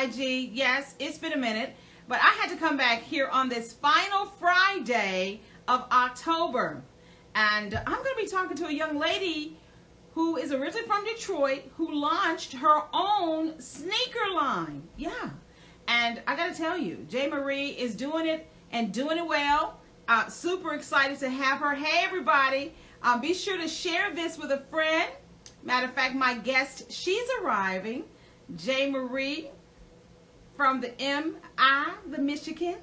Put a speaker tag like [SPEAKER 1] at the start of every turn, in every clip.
[SPEAKER 1] IG. Yes, it's been a minute, but I had to come back here on this final Friday of October. And I'm going to be talking to a young lady who is originally from Detroit who launched her own sneaker line. Yeah. And I got to tell you, J. Marie is doing it and doing it well. Super excited to have her. Hey, everybody. Be sure to share this with a friend. Matter of fact, my guest, she's arriving. J. Marie from the MI, the Michigan,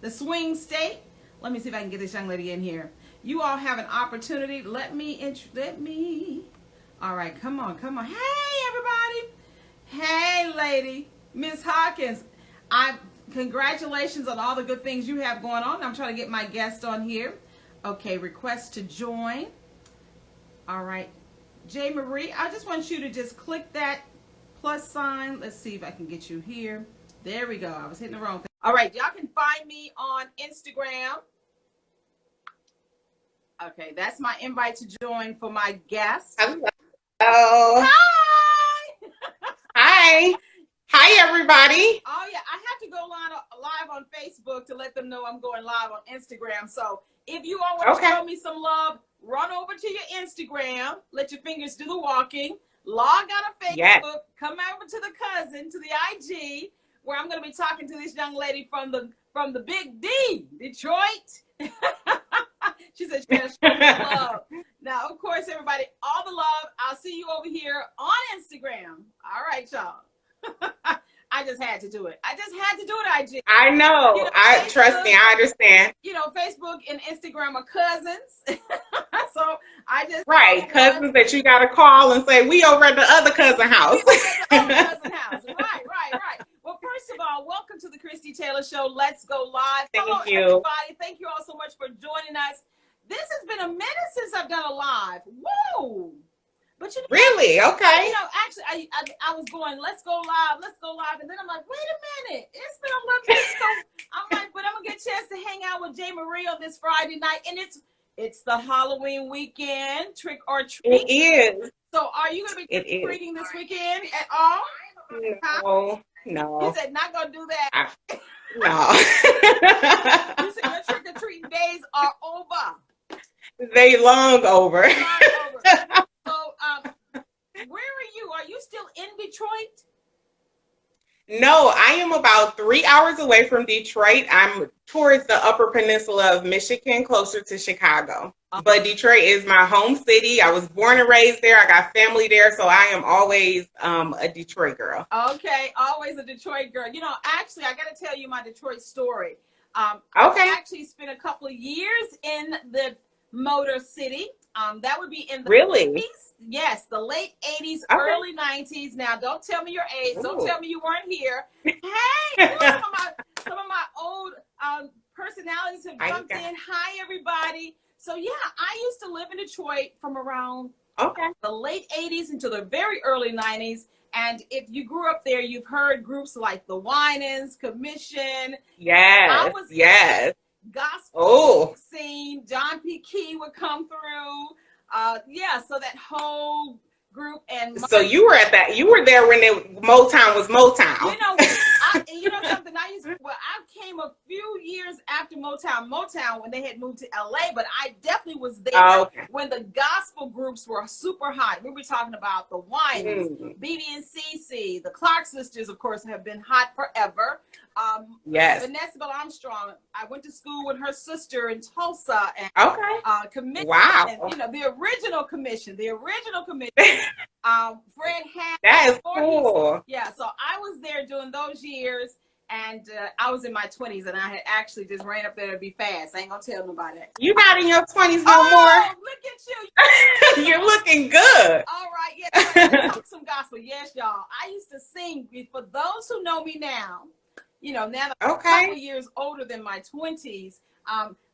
[SPEAKER 1] the swing state. Let me see if I can get this young lady in here. You all have an opportunity. Let me. All right, come on. Hey, everybody. Hey, lady, Miss Hawkins. Congratulations on all the good things you have going on. I'm trying to get my guest on here. Okay, request to join. All right, J. Marie, I just want you to just click that plus sign. Let's see if I can get you here. There we go. I was hitting the wrong thing. All right, y'all can find me on Instagram. Okay, that's my invite to join for my guest.
[SPEAKER 2] Hello.
[SPEAKER 1] Hi.
[SPEAKER 2] Hi. Hi, everybody.
[SPEAKER 1] Oh, yeah, I have to go live on Facebook to let them know I'm going live on Instagram. So if you all want to show me some love, run over to your Instagram. Let your fingers do the walking. Log out of Facebook. Come over to the cousin, to the IG, where I'm going to be talking to this young lady from the Big D, Detroit. She said she has love. Now, of course, everybody, all the love. I'll see you over here on Instagram. All right, y'all. I just had to do it. IG.
[SPEAKER 2] I know.
[SPEAKER 1] You know,
[SPEAKER 2] Trust me, I understand.
[SPEAKER 1] You know, Facebook and Instagram are cousins. So I just
[SPEAKER 2] cousins that you gotta call and say, we over at the other cousin house.
[SPEAKER 1] Right. Well, first of all, welcome to the Christie Taylor Show. Let's go live.
[SPEAKER 2] Hello,
[SPEAKER 1] everybody. Thank you all so much for joining us. This has been a minute since I've done a live. Whoa. But you know,
[SPEAKER 2] really? Okay.
[SPEAKER 1] You know, actually, I was going, let's go live. And then I'm like, wait a minute. It's been a little bit. So I'm like, but I'm going to get a chance to hang out with J. Marie on this Friday night. And it's the Halloween weekend, trick or treat.
[SPEAKER 2] It is.
[SPEAKER 1] So are you going to be trick-or-treating this weekend at all?
[SPEAKER 2] No.
[SPEAKER 1] You said not going to do that.
[SPEAKER 2] No.
[SPEAKER 1] You said your trick-or-treating days are over.
[SPEAKER 2] They long over.
[SPEAKER 1] So, where are you? Are you still in Detroit?
[SPEAKER 2] No, I am about 3 hours away from Detroit. I'm towards the Upper Peninsula of Michigan, closer to Chicago. But Detroit is my home city. I was born and raised there. I got family there, so I am always a Detroit girl.
[SPEAKER 1] Okay, always a Detroit girl. You know, actually, I got to tell you my Detroit story. I actually spent a couple of years in the Motor City. That would be in the 80s. Yes, the late 80s, early 90s. Now, don't tell me your age. Ooh. Don't tell me you weren't here. Hey, some of my old personalities have jumped in. Hi, everybody. So, yeah, I used to live in Detroit from around the late 80s until the very early 90s. And if you grew up there, you've heard groups like the Winans, Commission.
[SPEAKER 2] Yes,
[SPEAKER 1] gospel scene. John P. Key would come through. So that whole group. And
[SPEAKER 2] so you were at that. You were there when Motown was Motown.
[SPEAKER 1] You know something. I came a few years after Motown when they had moved to LA, but I definitely was there when the gospel groups were super hot. We were talking about the Winans, BB and CC, the Clark sisters, of course, have been hot forever. Vanessa Bell Armstrong. I went to school with her sister in Tulsa, and Commission.
[SPEAKER 2] Wow.
[SPEAKER 1] And, the original Commission. Fred had.
[SPEAKER 2] That is cool.
[SPEAKER 1] Yeah, so I was there during those years, and I was in my 20s, and I had actually just ran up there to be fast. I ain't gonna tell nobody.
[SPEAKER 2] You're not in your 20s no more.
[SPEAKER 1] Look at you.
[SPEAKER 2] You're looking good.
[SPEAKER 1] All right, yes. Let's talk some gospel. Yes, y'all. I used to sing. For those who know me now, now that I'm a couple years older than my 20s,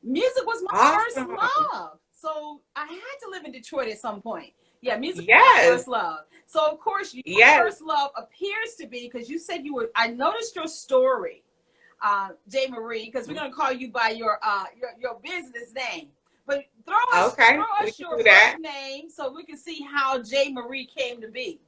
[SPEAKER 1] music was my first love. So I had to live in Detroit at some point. Yeah, music was my first love. So, of course, your first love appears to be, because you said I noticed your story, J. Marie, because we're going to call you by your business name. But throw us your birth name so we can see how J. Marie came to be.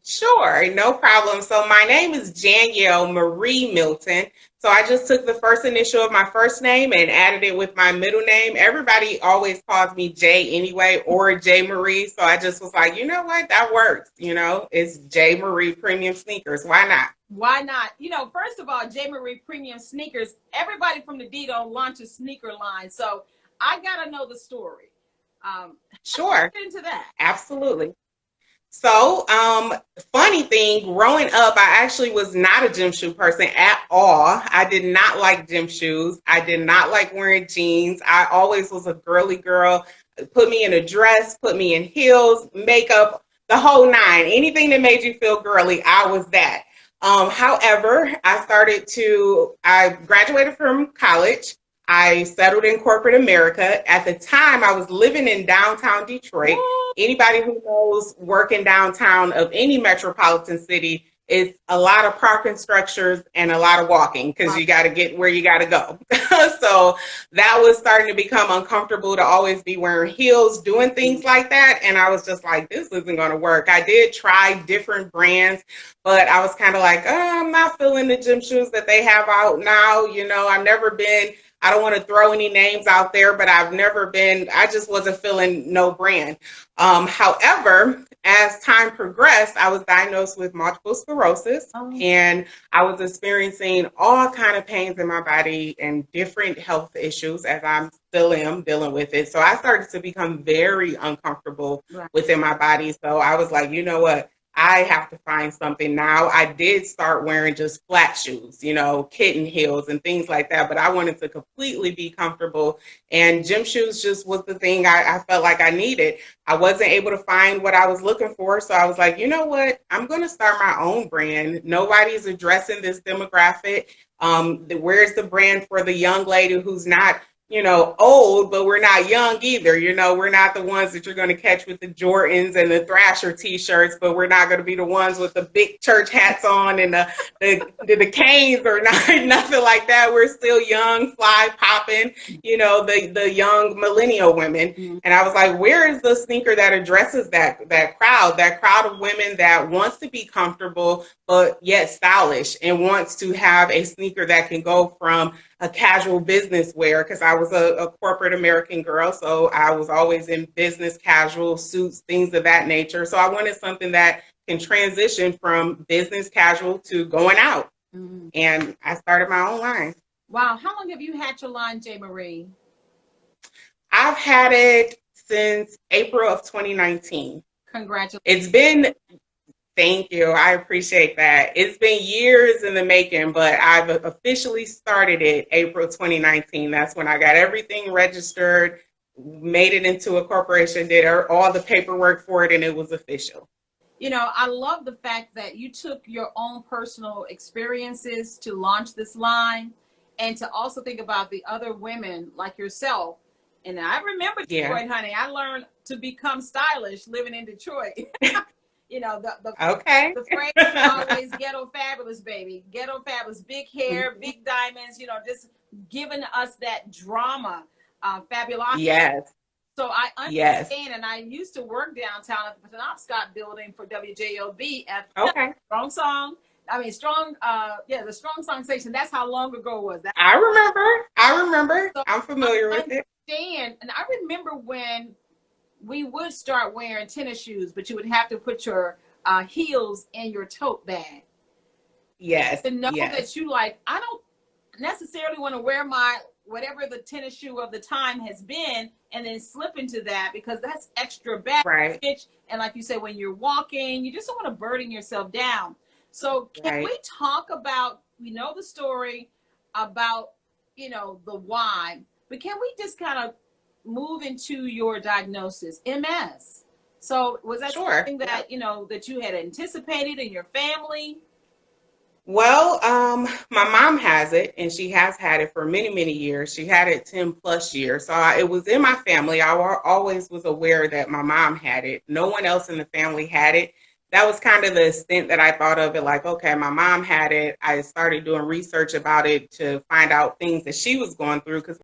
[SPEAKER 2] Sure, no problem. So my name is Danielle Marie Milton. So I just took the first initial of my first name and added it with my middle name. Everybody always calls me J anyway, or J Marie. So I just was like, you know what, that works. It's J Marie Premium Sneakers. Why not?
[SPEAKER 1] Why not? First of all, J. Marie Premium Sneakers, everybody from the D don't launch a sneaker line. So I got to know the story.
[SPEAKER 2] Sure,
[SPEAKER 1] Get into that.
[SPEAKER 2] absolutely. So, funny thing, growing up, I actually was not a gym shoe person at all. I did not like gym shoes. I did not like wearing jeans. I always was a girly girl. Put me in a dress, put me in heels, makeup, the whole nine. Anything that made you feel girly, I was that. However, I graduated from college. I settled in corporate America. At the time, I was living in downtown Detroit. Anybody who knows working downtown of any metropolitan city, it's a lot of parking structures and a lot of walking because you got to get where you got to go. So that was starting to become uncomfortable to always be wearing heels, doing things like that. And I was just like, this isn't going to work. I did try different brands, but I was kind of like, oh, I'm not feeling the gym shoes that they have out now. I've never been. I don't want to throw any names out there, but I just wasn't feeling no brand. However, as time progressed, I was diagnosed with multiple sclerosis, and I was experiencing all kind of pains in my body and different health issues as I'm still am dealing with it. So I started to become very uncomfortable within my body. So I was like, you know what? I have to find something now. I did start wearing just flat shoes, kitten heels and things like that, but I wanted to completely be comfortable. And gym shoes just was the thing I felt like I needed. I wasn't able to find what I was looking for. So I was like, you know what? I'm going to start my own brand. Nobody's addressing this demographic. Where's the brand for the young lady who's not old, but we're not young either. We're not the ones that you're going to catch with the Jordans and the Thrasher t-shirts, but we're not going to be the ones with the big church hats on and the canes or nothing like that. We're still young, fly popping, the young millennial women. And I was like, where is the sneaker that addresses that crowd of women that wants to be comfortable, but yet stylish and wants to have a sneaker that can go from a casual business wear, because I was a corporate American girl, so I was always in business casual suits, things of that nature. So I wanted something that can transition from business casual to going out. And I started my own line.
[SPEAKER 1] Wow. How long have you had your line, J. Marie?
[SPEAKER 2] I've had it since April of 2019.
[SPEAKER 1] Congratulations.
[SPEAKER 2] It's been Thank you. I appreciate that. It's been years in the making, but I've officially started it April 2019. That's when I got everything registered, made it into a corporation, did all the paperwork for it, and it was official.
[SPEAKER 1] I love the fact that you took your own personal experiences to launch this line and to also think about the other women like yourself. And I remember Detroit, honey. I learned to become stylish living in Detroit. The phrase is always ghetto fabulous, baby. Ghetto fabulous, big hair, big diamonds, just giving us that drama, fabulous.
[SPEAKER 2] Yes.
[SPEAKER 1] So I understand, and I used to work downtown at the Penobscot building for WJOB at Strong Song. The Strong Song station. That's how long ago it was.
[SPEAKER 2] I remember. So I'm familiar with it.
[SPEAKER 1] And I remember when we would start wearing tennis shoes, but you would have to put your heels in your tote bag.
[SPEAKER 2] Yes.
[SPEAKER 1] To know that you I don't necessarily want to wear my whatever the tennis shoe of the time has been and then slip into that, because that's extra baggage. And like you said, when you're walking, you just don't want to burden yourself down. So can we talk about, we know the story about, the why, but can we just kind of move into your diagnosis, MS? So was that something that, that you had anticipated in your family?
[SPEAKER 2] Well, my mom has it, and she has had it for many, many years. She had it 10 plus years. So it was in my family. I always was aware that my mom had it. No one else in the family had it. That was kind of the extent that I thought of it, like, okay, my mom had it. I started doing research about it to find out things that she was going through, because